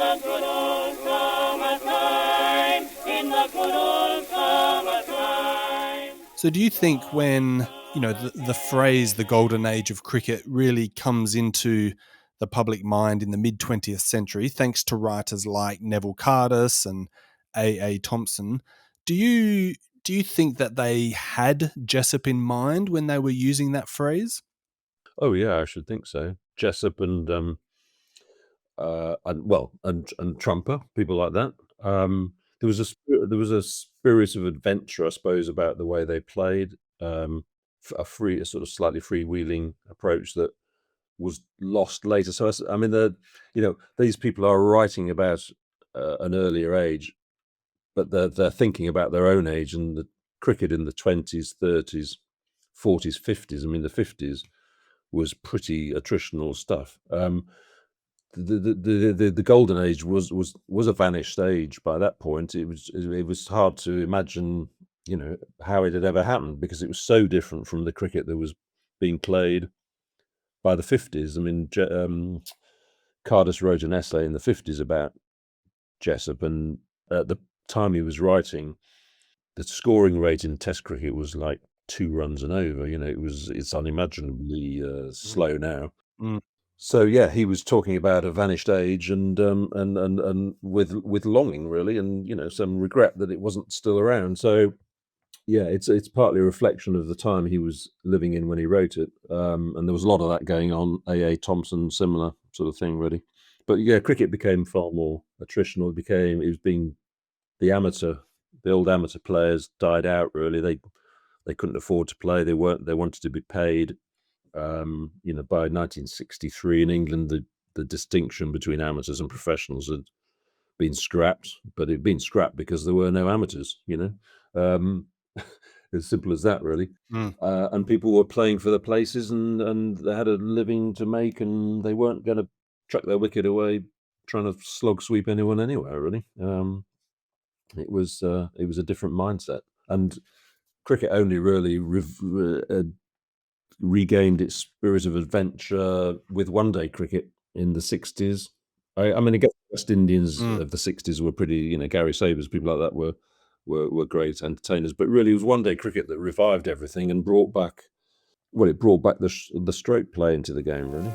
the good old summertime, in the good old summertime. So do you think when, the phrase the golden age of cricket really comes into the public mind in the mid-20th century, thanks to writers like Neville Cardus and Thomson, do you think that they had Jessop in mind when they were using that phrase? Oh yeah, I should think so. Jessop and Trumper, people like that. There was a spirit of adventure, I suppose, about the way they played. A sort of slightly freewheeling approach that was lost later. So I mean, these people are writing about an earlier age, but they're thinking about their own age and the cricket in the 20s, 30s, 40s, 50s. I mean, the 50s was pretty attritional stuff. The golden age was a vanished age by that point. It was hard to imagine, how it had ever happened because it was so different from the cricket that was being played by the 50s. I mean, Cardus wrote an essay in the 50s about Jessop, and at the time he was writing, the scoring rate in Test cricket was like 2 runs and over. It's unimaginably slow now. Mm. So yeah, he was talking about a vanished age and with longing really, and some regret that it wasn't still around. So yeah, it's partly a reflection of the time he was living in when he wrote it, and there was a lot of that going on. Thomson, similar sort of thing, really. But yeah, cricket became far more attritional. It was being the old amateur players died out. Really, they couldn't afford to play. They wanted to be paid. By 1963 in England, the distinction between amateurs and professionals had been scrapped, but it had been scrapped because there were no amateurs. As simple as that, really. Mm. And people were playing for the places, and they had a living to make, and they weren't going to chuck their wicket away trying to slog sweep anyone anywhere. Really, it was a different mindset, and cricket only really regained its spirit of adventure with one-day cricket in the 60s. I mean, I guess the West Indians of the 60s were pretty, Gary Sabers, people like that were great entertainers. But really, it was one-day cricket that revived everything and brought back the stroke play into the game, really.